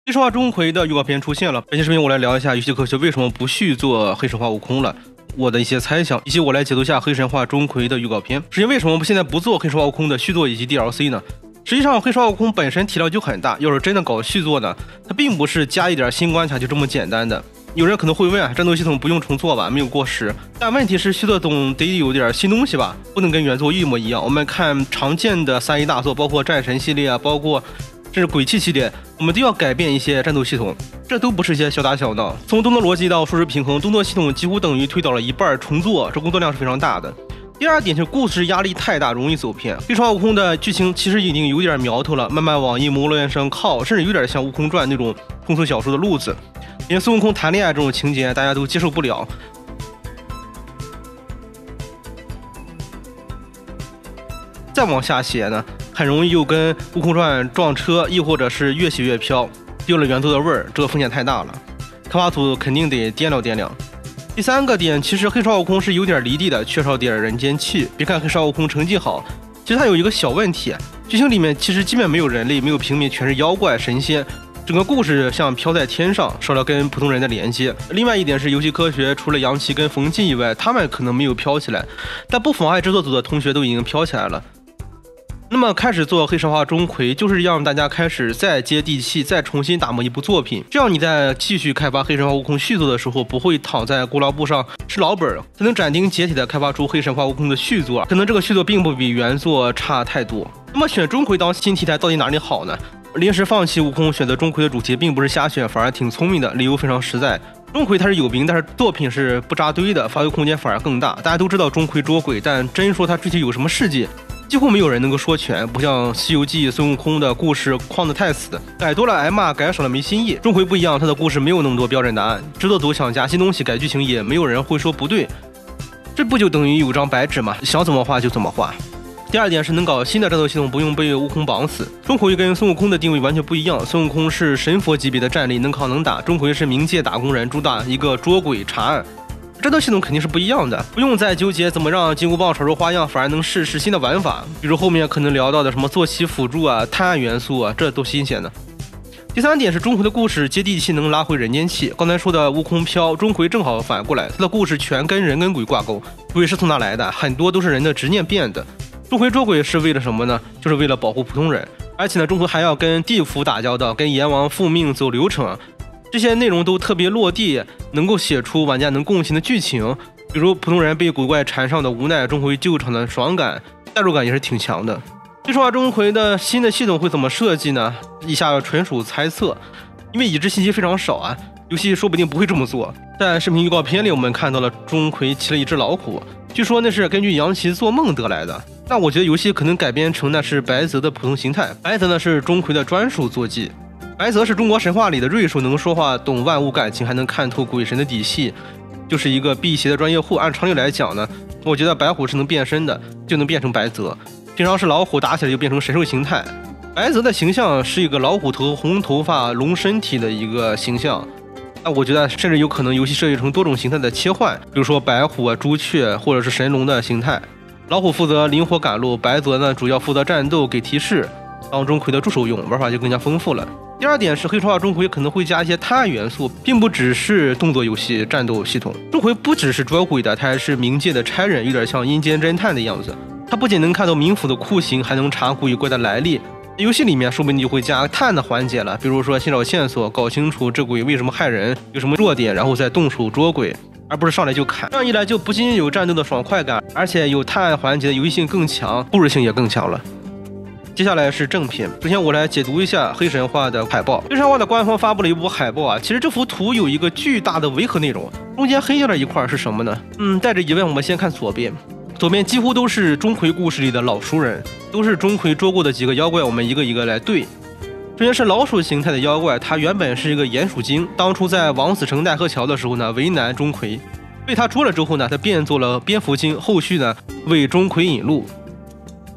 黑神话钟馗的预告片出现了，本期视频我来聊一下游戏科学为什么不续做黑神话悟空了，我的一些猜想，以及我来解读一下黑神话钟馗的预告片。首先，为什么我们现在不做黑神话悟空的续作以及 DLC 呢？实际上，黑神话悟空本身体量就很大，要是真的搞续作呢，它并不是加一点新关卡就这么简单的。有人可能会问啊，战斗系统不用重做吧，没有过时。但问题是，续作总得有点新东西吧，不能跟原作一模一样。我们看常见的3A 大作，包括战神系列啊，包括甚至鬼泣系列，我们都要改变一些战斗系统，这都不是一些小打小闹。从动作逻辑到数值平衡，动作系统几乎等于推倒了一半重做，这工作量是非常大的。第二点是故事压力太大，容易走偏。黑神话悟空的剧情其实已经有点苗头了，慢慢往阴谋论上靠，甚至有点像《悟空传》那种通俗小说的路子。连孙悟空谈恋爱这种情节，大家都接受不了。再往下写呢，很容易又跟《悟空传》撞车，亦或者是越写越飘，丢了原作的味儿，这个风险太大了。开发组肯定得掂量掂量。第三个点，其实黑神话悟空是有点离地的，缺少点人间气。别看黑神话悟空成绩好，其实它有一个小问题，剧情里面其实基本没有人类，没有平民，全是妖怪神仙。整个故事像飘在天上，少了跟普通人的连接。另外一点是，游戏科学除了杨奇跟冯骥以外，他们可能没有飘起来，但不妨碍制作组的同学都已经飘起来了。那么开始做黑神话钟馗，就是让大家开始再接地气，再重新打磨一部作品，这样你在继续开发黑神话悟空续作的时候，不会躺在功劳簿上吃老本，才能斩钉截铁的开发出黑神话悟空的续作。可能这个续作并不比原作差太多。那么选钟馗当新题材到底哪里好呢？临时放弃悟空，选择钟馗的主题，并不是瞎选，反而挺聪明的，理由非常实在。钟馗他是有名，但是作品是不扎堆的，发挥空间反而更大。大家都知道钟馗捉鬼，但真说他具体有什么事迹，几乎没有人能够说全。不像《西游记》孙悟空的故事框得太死，改多了挨骂，改少了没新意。钟馗不一样，他的故事没有那么多标准答案，制作组想加新东西改剧情，也没有人会说不对。这不就等于有张白纸吗？想怎么画就怎么画。第二点是能搞新的战斗系统，不用被悟空绑死。钟馗跟孙悟空的定位完全不一样，孙悟空是神佛级别的战力，能扛能打；钟馗是冥界打工人，主打一个捉鬼查案。战斗系统肯定是不一样的，不用再纠结怎么让金箍棒耍出花样，反而能试试新的玩法，比如后面可能聊到的什么坐骑辅助啊、探案元素啊，这都新鲜的。第三点是钟馗的故事接地气，能拉回人间气。刚才说的悟空飘，钟馗正好反过来，他的故事全跟人跟鬼挂钩。鬼是从哪来的？很多都是人的执念变的。钟馗捉鬼是为了什么呢？就是为了保护普通人，而且呢，钟馗还要跟地府打交道，跟阎王复命走流程，这些内容都特别落地，能够写出玩家能共情的剧情。比如普通人被鬼怪缠上的无奈，钟馗救场的爽感，代入感也是挺强的。黑神话钟馗的新的系统会怎么设计呢？以下纯属猜测，因为已知信息非常少啊，游戏说不定不会这么做。但视频预告片里我们看到了钟馗骑了一只老虎，据说那是根据杨奇做梦得来的。那我觉得游戏可能改编成那是白泽的普通形态，白泽呢是钟馗的专属坐骑。白泽是中国神话里的瑞兽，能说话，懂万物感情，还能看透鬼神的底细，就是一个辟邪的专业户。按常理来讲呢，我觉得白虎是能变身的，就能变成白泽。平常是老虎，打起来就变成神兽形态。白泽的形象是一个老虎头、红头发、龙身体的一个形象。那我觉得甚至有可能游戏设计成多种形态的切换，比如说白虎啊、朱雀，或者是神龙的形态。老虎负责灵活赶路，白泽呢主要负责战斗给提示，当钟馗的助手用，玩法就更加丰富了。第二点是黑神话钟馗可能会加一些探案元素，并不只是动作游戏战斗系统。钟馗不只是捉鬼的，他还是冥界的差人，有点像阴间侦探的样子。他不仅能看到冥府的酷刑，还能查鬼怪的来历。游戏里面说不定就会加探的环节了，比如说寻找线索，搞清楚这鬼为什么害人，有什么弱点，然后再动手捉鬼，而不是上来就砍。这样一来就不仅有战斗的爽快感，而且有探案环节的游戏性更强，故事性也更强了。接下来是正片，首先我来解读一下黑神话的海报。黑神话的官方发布了一部海报啊，其实这幅图有一个巨大的违和内容，中间黑掉了一块是什么呢？带着疑问我们先看左边。左边几乎都是钟馗故事里的老熟人，都是钟馗捉过的几个妖怪，我们一个一个来对。首先是老鼠形态的妖怪，它原本是一个鼹鼠精，当初在王死城奈何桥的时候呢，为难钟馗，被他捉了之后呢，他变做了蝙蝠精，后续呢为钟馗引路。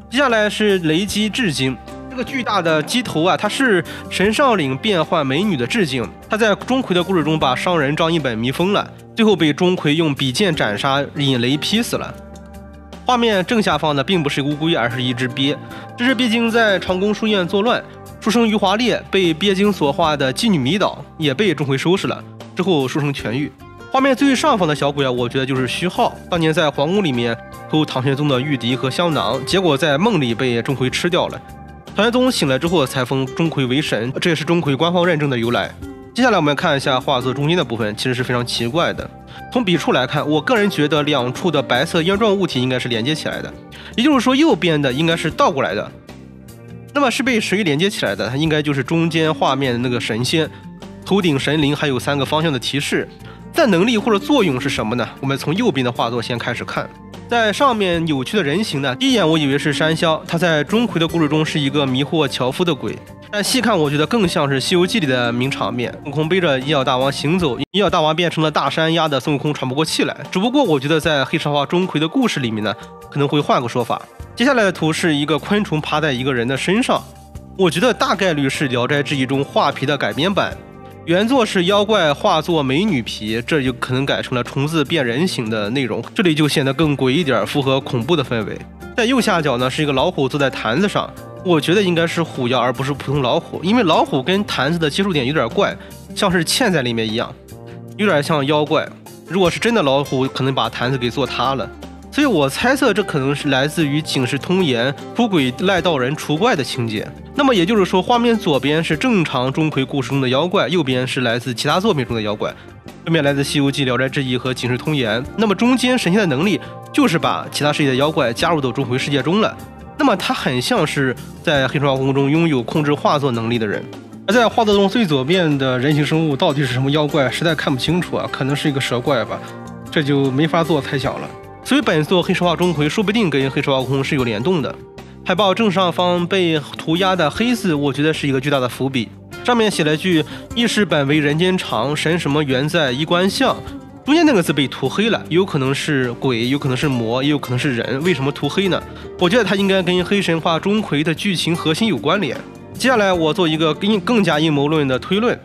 接下来是雷击雉精，这个巨大的鸡头啊，它是神上岭变换美女的雉精，他在钟馗的故事中把商人张一本迷疯了，最后被钟馗用笔剑斩杀，引雷劈死了。画面正下方呢，并不是乌龟，而是一只鳖。这只鳖精在长宫书院作乱，书生余华烈被鳖精所化的妓女迷倒，也被钟馗收拾了，之后书生痊愈。画面最上方的小鬼啊，我觉得就是虚号，当年在皇宫里面偷唐玄宗的玉笛和香囊，结果在梦里被钟馗吃掉了。唐玄宗醒来之后才封钟馗为神，这也是钟馗官方认证的由来。接下来我们看一下画作中间的部分，其实是非常奇怪的。从笔触来看，我个人觉得两处的白色烟状物体应该是连接起来的，也就是说右边的应该是倒过来的。那么是被谁连接起来的？它应该就是中间画面的那个神仙，头顶神灵，还有3个方向的提示。但能力或者作用是什么呢？我们从右边的画作先开始看。在上面扭曲的人形呢，第一眼我以为是山魈，他在钟馗的故事中是一个迷惑樵夫的鬼，但细看我觉得更像是《西游记》里的名场面，孙悟空背着银角大王行走，银角大王变成了大山，压得孙悟空喘不过气来。只不过我觉得在黑神话钟馗的故事里面呢，可能会换个说法。接下来的图是一个昆虫爬在一个人的身上，我觉得大概率是《聊斋志异》中画皮的改编版。原作是妖怪化作美女皮，这就可能改成了虫子变人形的内容，这里就显得更诡异点，符合恐怖的氛围。在右下角呢是一个老虎坐在坛子上，我觉得应该是虎妖而不是普通老虎，因为老虎跟坛子的接触点有点怪，像是嵌在里面一样，有点像妖怪。如果是真的老虎，可能把坛子给做塌了。所以我猜测这可能是来自于《警世通言》出轨赖道人除怪的情节。那么也就是说，画面左边是正常钟馗故事中的妖怪，右边是来自其他作品中的妖怪，分别来自《西游记》《聊斋志异》和《警世通言》。那么中间神仙的能力就是把其他世界的妖怪加入到钟馗世界中了。那么他很像是在黑神话故事中拥有控制画作能力的人。而在画作中最左边的人形生物到底是什么妖怪，实在看不清楚啊，可能是一个蛇怪吧，这就没法做猜想了。所以本作黑神话钟馗说不定跟黑神话悟空是有联动的。海报正上方被涂鸦的黑字，我觉得是一个巨大的伏笔，上面写了句一世本为人间常，神什么原在衣冠相，中间那个字被涂黑了，有可能是鬼，有可能是魔，也有可能是人，为什么涂黑呢？我觉得它应该跟黑神话钟馗的剧情核心有关联。接下来我做一个更加阴谋论的推论，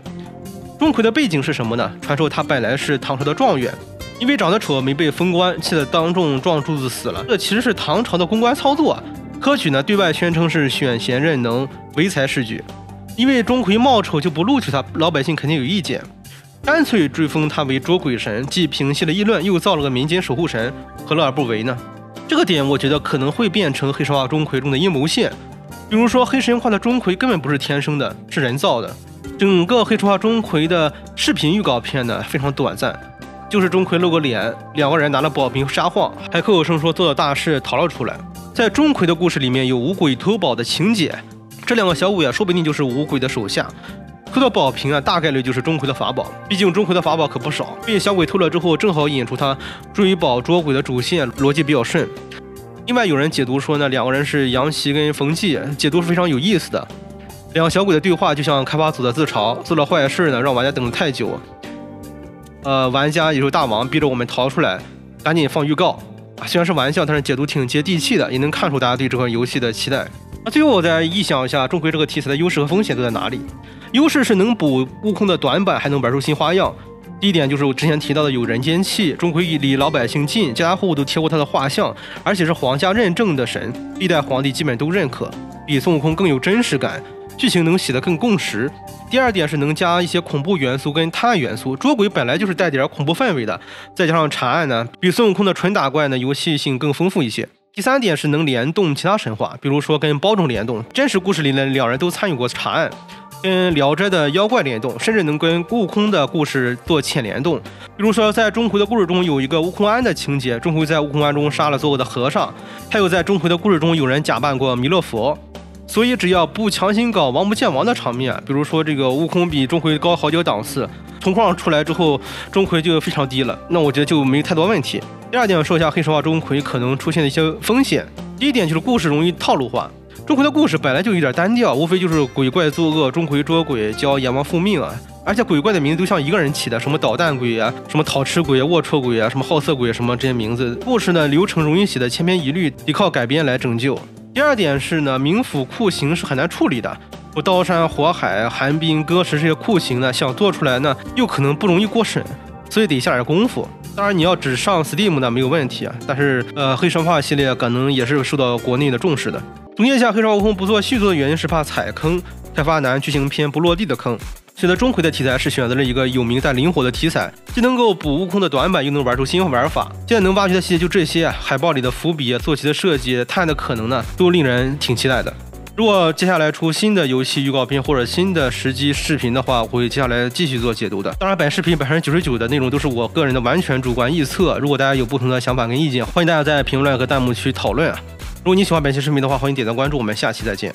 钟馗的背景是什么呢？传说他本来是唐朝的状元，因为长得丑没被封官，气得当众撞柱子死了。这其实是唐朝的公关操作。科举呢对外宣称是选贤任能，唯才是举，因为钟馗貌丑就不录取他，老百姓肯定有意见，干脆追封他为捉鬼神，既平息了议论，又造了个民间守护神，何乐而不为呢？这个点我觉得可能会变成黑神话钟馗中的阴谋线，比如说黑神话的钟馗根本不是天生的，是人造的。整个黑神话钟馗的视频预告片呢非常短暂，就是钟馗露个脸，两个人拿了宝瓶撒晃，还口口声说做了大事逃了出来。在钟馗的故事里面有五鬼偷宝的情节，这两个小鬼啊说不定就是五鬼的手下，偷到宝瓶啊大概率就是钟馗的法宝，毕竟钟馗的法宝可不少，被小鬼偷了之后正好引出他追宝捉鬼的主线，逻辑比较顺。另外有人解读说呢，两个人是杨琦跟冯骥，解读是非常有意思的。两个小鬼的对话就像开发组的自嘲，做了坏事呢让玩家等了太久，玩家也是大王逼着我们逃出来，赶紧放预告。虽然是玩笑，但是解读挺接地气的，也能看出大家对这款游戏的期待。最后我再臆想一下钟馗这个题材的优势和风险都在哪里。优势是能补悟空的短板，还能玩出新花样。第一点就是我之前提到的有人间气，钟馗离老百姓近，家家户户都贴过他的画像，而且是皇家认证的神，历代皇帝基本都认可，比孙悟空更有真实感，剧情能写得更共识。第二点是能加一些恐怖元素跟探案元素，捉鬼本来就是带点恐怖氛围的，再加上查案呢，比孙悟空的纯打怪呢游戏性更丰富一些。第三点是能联动其他神话，比如说跟包拯联动，真实故事里呢两人都参与过查案，跟聊斋的妖怪联动，甚至能跟悟空的故事做浅联动。比如说在钟馗的故事中有一个悟空庵的情节，钟馗在悟空庵中杀了所有的和尚，还有在钟馗的故事中有人假扮过弥勒佛。所以只要不强行搞王不见王的场面，比如说这个悟空比钟馗高好几个档次，从框上出来之后钟馗就非常低了，那我觉得就没太多问题。第二点说一下黑神话钟馗可能出现的一些风险。第一点就是故事容易套路化，钟馗的故事本来就有点单调，无非就是鬼怪作恶，钟馗捉鬼，教阎王复命啊，而且鬼怪的名字都像一个人起的，什么捣蛋鬼啊，什么讨吃鬼啊，龌龊鬼啊，什么好色鬼什么这些名字，故事呢流程容易写的千篇一律，得靠改编来拯救。第二点是呢，冥府酷刑是很难处理的，我刀山火海、寒冰、割食这些酷刑呢，想做出来呢，又可能不容易过审，所以得下点功夫。当然，你要只上 Steam 呢没有问题啊，但是黑神话系列可能也是受到国内的重视的。总结一下，黑神话悟空不做续作的原因是怕踩坑，开发难、剧情偏不落地的坑。选择钟馗的题材是选择了一个有名但灵活的题材，既能够补悟空的短板，又能玩出新玩法。现在能挖掘的细节就这些，海报里的伏笔、坐骑的设计、探案的可能呢，都令人挺期待的。如果接下来出新的游戏预告片或者新的实机视频的话，我会接下来继续做解读的。当然，本视频99%的内容都是我个人的完全主观臆测，如果大家有不同的想法跟意见，欢迎大家在评论和弹幕区讨论啊。如果你喜欢本期视频的话，欢迎点赞关注，我们下期再见。